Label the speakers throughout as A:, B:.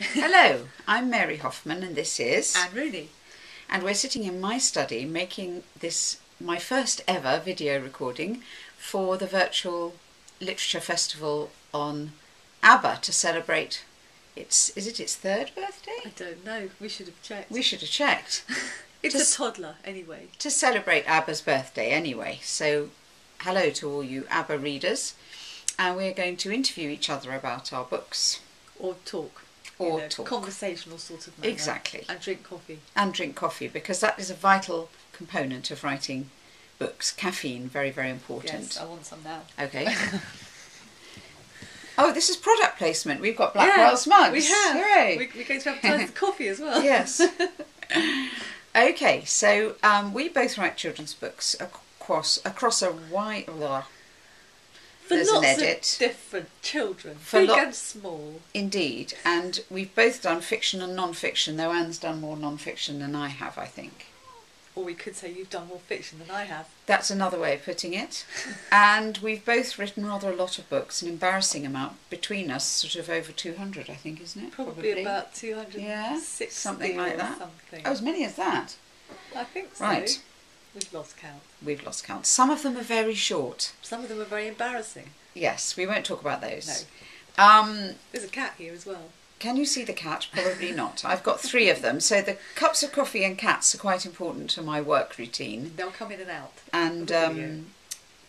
A: Hello, I'm Mary Hoffman and this is
B: Anne Rooney.
A: And we're sitting in my study making this my first ever video recording for the virtual literature festival on ABBA to celebrate its third birthday?
B: I don't know, we should have checked.
A: We should have checked.
B: It's a toddler anyway.
A: To celebrate ABBA's birthday anyway. So hello to all you ABBA readers, and we're going to interview each other about our books.
B: Or talk.
A: Or talk.
B: Conversational sort of manner.
A: Exactly.
B: And drink coffee.
A: And drink coffee, because that is a vital component of writing books. Caffeine, very, very important.
B: Yes, I want some now.
A: Okay. Oh, this is product placement. We've got Blackwell's mugs.
B: We have.
A: Hooray.
B: We're going to advertise the coffee as well.
A: Yes. Okay, so we both write children's books across a wide...
B: For
A: There's
B: lots
A: an edit.
B: of different children,
A: For
B: big and small.
A: Indeed, and we've both done fiction and non-fiction, though Anne's done more non-fiction than I have, I think.
B: Or we could say you've done more fiction than I have.
A: That's another way of putting it. And we've both written rather a lot of books, an embarrassing amount between us, sort of over 200, I think, isn't it?
B: Probably about 260
A: yeah, something like that.
B: Something.
A: Oh, as many as that?
B: I think so.
A: Right.
B: We've lost count.
A: We've lost count. Some of them are very short.
B: Some of them are very embarrassing.
A: Yes, we won't talk about those.
B: No. There's a cat here as well.
A: Can you see the cat? Probably not. I've got 3 of them. So the cups of coffee and cats are quite important to my work routine.
B: They'll come in and out.
A: And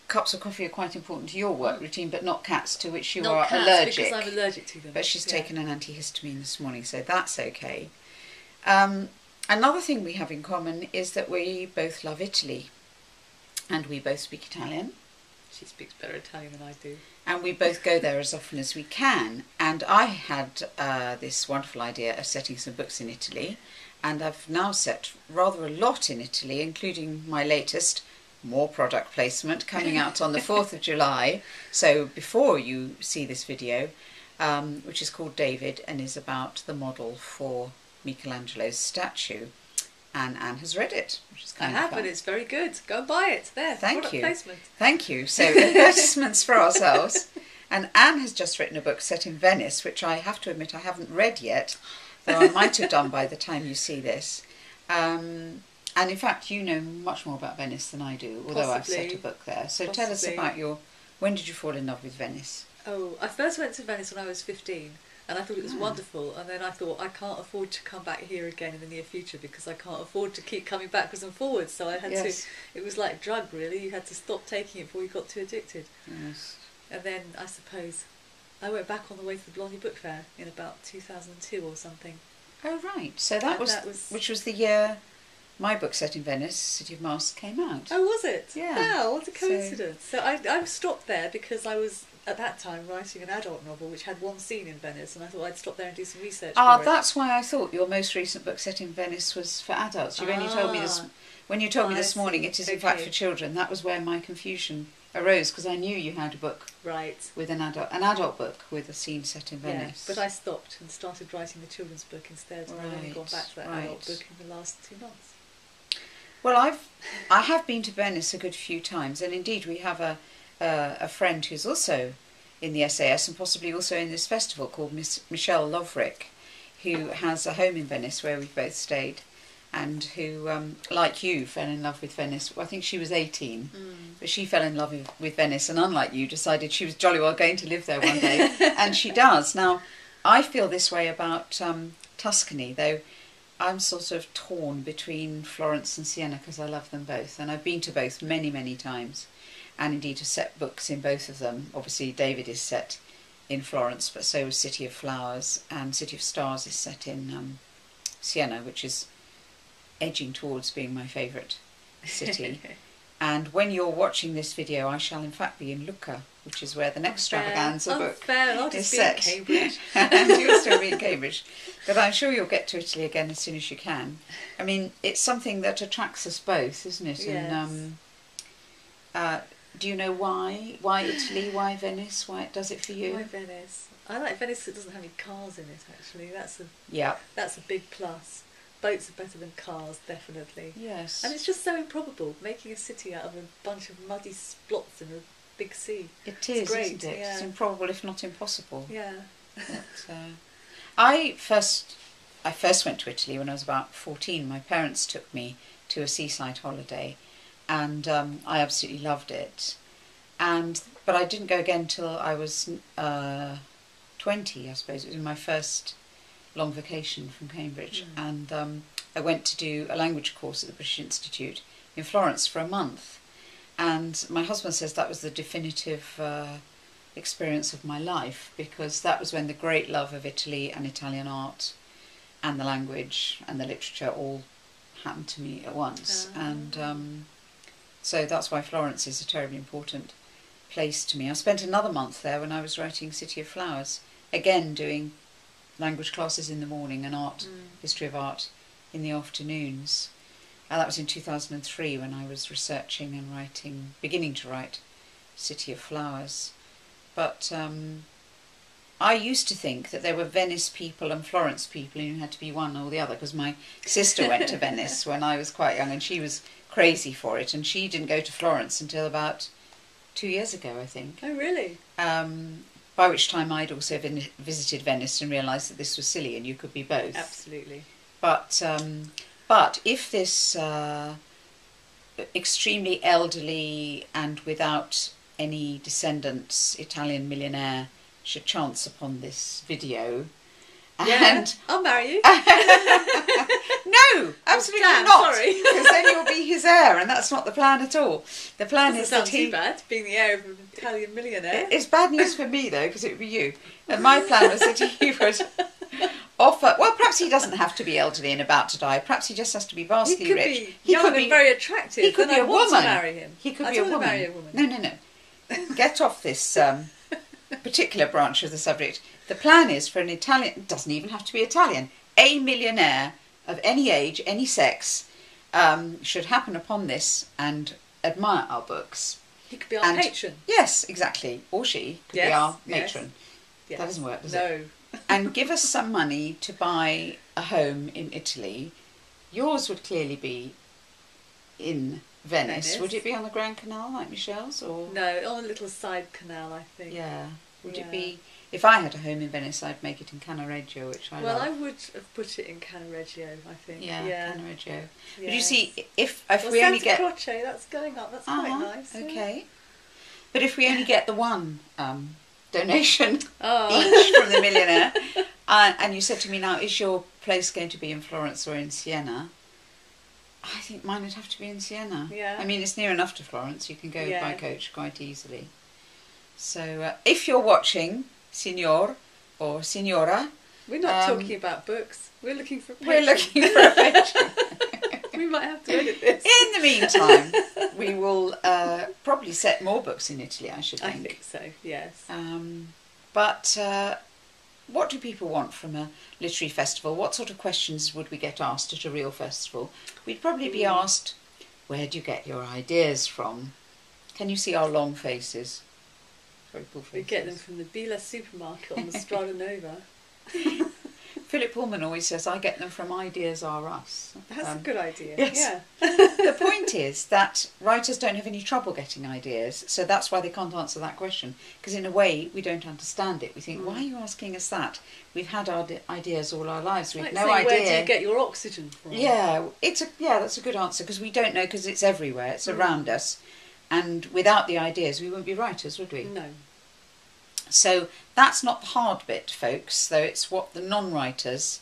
A: cups of coffee are quite important to your work routine, but not cats, to which you
B: not
A: are
B: cats,
A: allergic.
B: Because I'm allergic to them.
A: But she's taken an antihistamine this morning, so that's okay. Another thing we have in common is that we both love Italy. And we both speak Italian.
B: She speaks better Italian than I do.
A: And we both go there as often as we can. And I had this wonderful idea of setting some books in Italy. And I've now set rather a lot in Italy, including my latest, more product placement, coming out on the 4th of July. So before you see this video, which is called David and is about the model for Michelangelo's statue. And Anne has read it, which is kind of fun.
B: And it's very good. Go and buy it. There,
A: Thank you.
B: Placement.
A: Thank you. So advertisements for ourselves. And Anne has just written a book set in Venice, which I have to admit I haven't read yet, though I might have done by the time you see this. And in fact, you know much more about Venice than I do, although I've set a book there. So tell us about when did you fall in love with Venice?
B: Oh, I first went to Venice when I was 15. And I thought it was wonderful, and then I thought I can't afford to come back here again in the near future because I can't afford to keep coming backwards and forwards. So I had to. It was like a drug, really. You had to stop taking it before you got too addicted.
A: Yes.
B: And then I suppose I went back on the way to the Blondie Book Fair in about 2002 or something.
A: Oh right, so that was which was the year my book set in Venice, City of Masks, came out.
B: Oh, was it?
A: Yeah.
B: Wow, what a coincidence! So I stopped there because I was, at that time, writing an adult novel which had one scene in Venice, and I thought I'd stop there and do some research for it.
A: That's why I thought your most recent book set in Venice was for adults. You only told me this when you told me this morning. It is in fact for children. That was where my confusion arose, because I knew you had a book with an adult book with a scene set in Venice.
B: Yeah, but I stopped and started writing the children's book instead, and I've only gone back to that adult book in the last 2 months.
A: Well, I have been to Venice a good few times, and indeed we have a friend who's also in the SAS and possibly also in this festival called Michelle Lovrick, who has a home in Venice where we've both stayed, and who, like you, fell in love with Venice. Well, I think she was 18, but she fell in love with Venice, and unlike you, decided she was jolly well going to live there one day, and she does. Now, I feel this way about Tuscany, though I'm sort of torn between Florence and Siena because I love them both, and I've been to both many, many times, and indeed have set books in both of them. Obviously David is set in Florence, but so is City of Flowers, and City of Stars is set in Siena, which is edging towards being my favourite city. And when you're watching this video, I shall in fact be in Lucca, which is where the next Stravaganza book is set.
B: In Cambridge.
A: And you'll still be in Cambridge. But I'm sure you'll get to Italy again as soon as you can. I mean, it's something that attracts us both, isn't it?
B: Yes.
A: And do you know why? Why Italy? Why Venice? Why it does it for you?
B: Why Venice? I like Venice because it doesn't have any cars in it, actually. That's a big plus. Boats are better than cars, definitely.
A: Yes.
B: And it's just so improbable, making a city out of a bunch of muddy splots in a big sea.
A: It is,
B: great,
A: isn't it?
B: yeah.
A: It's improbable, if not impossible.
B: Yeah.
A: But, I first went to Italy when I was about 14. My parents took me to a seaside holiday, and I absolutely loved it. But I didn't go again till I was 20, I suppose. It was my first long vacation from Cambridge, and I went to do a language course at the British Institute in Florence for a month. And my husband says that was the definitive experience of my life, because that was when the great love of Italy and Italian art and the language and the literature all happened to me at once. And so that's why Florence is a terribly important place to me. I spent another month there when I was writing City of Flowers, again doing language classes in the morning and history of art in the afternoons. That was in 2003 when I was researching and beginning to write City of Flowers. But I used to think that there were Venice people and Florence people, and you had to be one or the other, because my sister went to Venice when I was quite young, and she was crazy for it, and she didn't go to Florence until about 2 years ago, I think.
B: Oh, really?
A: By which time I'd also visited Venice and realised that this was silly and you could be both.
B: Absolutely.
A: But if this extremely elderly and without any descendants Italian millionaire should chance upon this video, and
B: I'll marry you.
A: No, absolutely
B: Dan,
A: not.
B: sorry.
A: Because then you'll be his heir, and that's not the plan at all. The plan is that
B: too bad, being the heir of an Italian millionaire.
A: It's bad news for me though, because it would be you. And my plan was that he would offer. Well, perhaps he doesn't have to be elderly and about to die. Perhaps he just has to be vastly rich.
B: He could be very attractive.
A: He could be a woman.
B: To marry him.
A: He could
B: I
A: be a
B: don't want
A: woman.
B: to marry a woman.
A: No. Get off this particular branch of the subject. The plan is for an Italian. It doesn't even have to be Italian. A millionaire of any age, any sex, should happen upon this and admire our books.
B: He could be our patron.
A: Yes, exactly. Or she could be our matron.
B: Yes.
A: That doesn't work, does
B: it?
A: No. And give us some money to buy a home in Italy. Yours would clearly be in Venice. Would it be on the Grand Canal like Michelle's? Or
B: no, on a little side canal, I think.
A: Yeah. Would it be... If I had a home in Venice, I'd make it in Cannaregio, which I love.
B: Well, I would have put it in Cannaregio, I think.
A: Yeah. Cannaregio.
B: Yes.
A: But you see, if we only get...
B: Santa Croce, that's going up, that's quite nice.
A: Okay. But if we only get the one donation each
B: Oh.
A: from the millionaire, and you said to me now, is your place going to be in Florence or in Siena? I think mine would have to be in Siena.
B: Yeah.
A: I mean, it's near enough to Florence. You can go by coach quite easily. So if you're watching, signor or signora...
B: We're not talking about books. We're looking for a patron.
A: We're looking for a patron.
B: We might have to edit this.
A: In the meantime, we will probably set more books in Italy, I should think.
B: I think so, yes.
A: But what do people want from a literary festival? What sort of questions would we get asked at a real festival? We'd probably be asked, where do you get your ideas from? Can you see our long faces? Very full faces.
B: We get them from the Bila supermarket on the Strada Nova.
A: Philip Pullman always says, I get them from Ideas Are Us.
B: That's a good idea.
A: Yes.
B: Yeah.
A: The point is that writers don't have any trouble getting ideas, so that's why they can't answer that question. Because in a way, we don't understand it. We think, why are you asking us that? We've had our ideas all our lives. We've no idea.
B: Where do you get your oxygen from?
A: Yeah, that's a good answer, because we don't know, because it's everywhere, it's around us. And without the ideas, we wouldn't be writers, would we?
B: No.
A: So that's not the hard bit, folks, though it's what the non-writers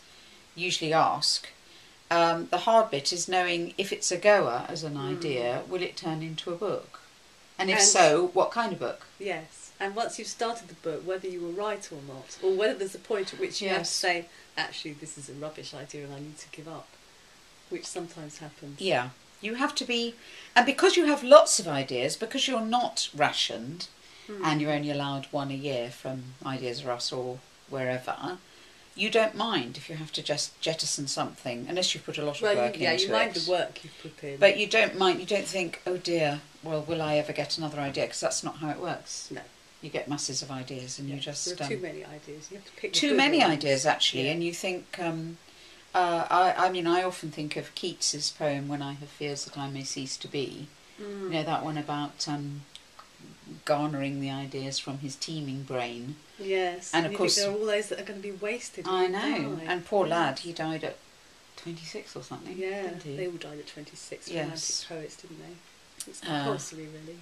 A: usually ask. The hard bit is knowing if it's a goer as an idea, will it turn into a book? And if so, what kind of book?
B: Yes, and once you've started the book, whether you were right or not, or whether there's a point at which you have to say, actually, this is a rubbish idea and I need to give up, which sometimes happens.
A: Yeah, you have to be... And because you have lots of ideas, because you're not rationed, and you're only allowed one a year from Ideas Are Us or wherever, you don't mind if you have to just jettison something, unless you've put a lot of work into it.
B: Yeah, you mind the work you've put in.
A: But you don't mind, you don't think, oh dear, well, will I ever get another idea? Because that's not how it works.
B: No.
A: You get masses of ideas and you just...
B: There are too many ideas. You have to pick
A: too many ideas, actually, and you think... I mean, I often think of Keats's poem, When I Have Fears That I May Cease to Be. You know, that one about... garnering the ideas from his teeming brain.
B: Yes,
A: and of course
B: there are all those that are going to be wasted.
A: I know, and poor lad, he died at 26 or something.
B: Yeah,
A: didn't he?
B: they all died at 26.
A: Yes.
B: Romantic poets, didn't they? It's compulsory, really.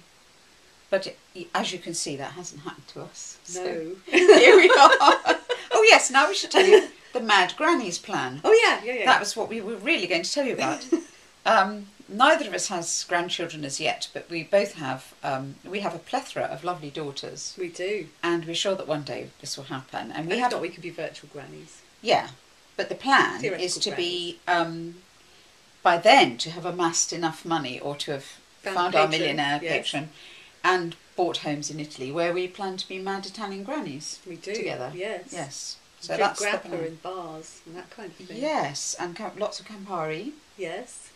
A: But as you can see, that hasn't happened to us.
B: No.
A: So here we are. Oh yes, now we should tell you the Mad Grannies plan.
B: Oh yeah.
A: That was what we were really going to tell you about. Neither of us has grandchildren as yet, but we both have. We have a plethora of lovely daughters.
B: We do,
A: and we're sure that one day this will happen. And
B: we thought we could be virtual grannies.
A: Yeah, but the plan is to be by then to have amassed enough money, or to have found our millionaire patron, and bought homes in Italy where we plan to be mad Italian grannies.
B: We do
A: together.
B: Yes.
A: So that's
B: grappa in bars and that kind of thing.
A: Yes, and lots of Campari.
B: Yes.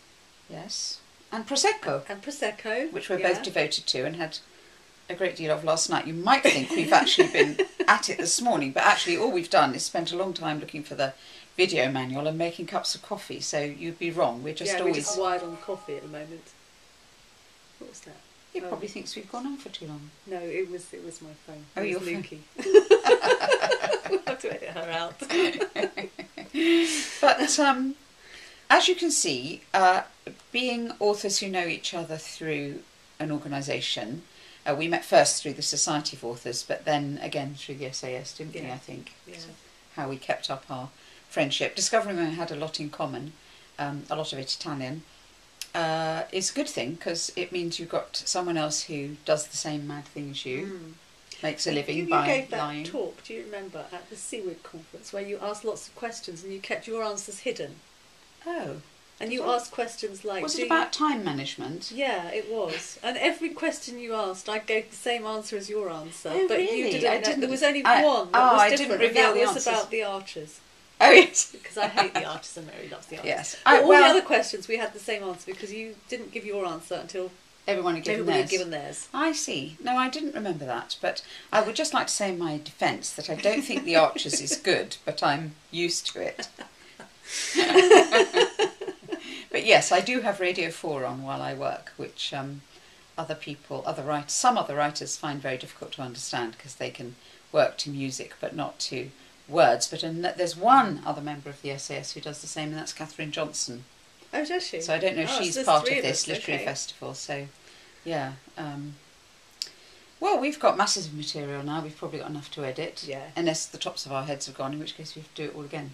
A: And Prosecco. Which we're both devoted to and had a great deal of last night. You might think we've actually been at it this morning, but actually all we've done is spent a long time looking for the video manual and making cups of coffee, so you'd be wrong. We're just always...
B: we're just wired on coffee at the moment. What was that?
A: He probably thinks we've gone on for too long.
B: No, it was my phone.
A: Oh, your phone.
B: We'll have to edit her out.
A: But as you can see, being authors who know each other through an organisation, we met first through the Society of Authors, but then again through the SAS, didn't we, I think?
B: Yeah.
A: So how we kept up our friendship. Discovering we had a lot in common, a lot of it Italian, is a good thing, because it means you've got someone else who does the same mad thing as you, makes a living by lying. You gave that
B: talk, do you remember, at the Seawood conference, where you asked lots of questions and you kept your answers hidden.
A: Oh.
B: And you asked questions like...
A: Was it about time management?
B: Yeah, it was. And every question you asked, I gave the same answer as your answer.
A: Oh,
B: but
A: really?
B: you didn't. There was only one that was different.
A: Didn't reveal
B: and that
A: the
B: was
A: answers.
B: about the Archers.
A: Oh, yes.
B: Because I hate the Archers and Mary loves the Archers.
A: Yes.
B: But all the other questions, we had the same answer, because you didn't give your answer until...
A: Everybody had given theirs. I see. No, I didn't remember that. But I would just like to say in my defence that I don't think the Archers is good, but I'm used to it. But yes, I do have Radio 4 on while I work, which some other writers find very difficult to understand, because they can work to music but not to words. But there's one other member of the SAS who does the same, and that's Catherine Johnson.
B: Oh, does she?
A: So I don't know if she's part of this literary festival. So, yeah. Well, we've got masses of material now. We've probably got enough to edit.
B: Yeah.
A: Unless the tops of our heads have gone, in which case we have to do it all again.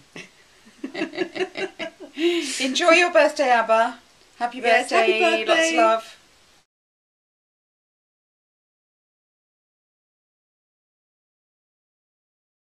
A: Enjoy your birthday, ABBA. Happy birthday.
B: Happy birthday.
A: Lots of love.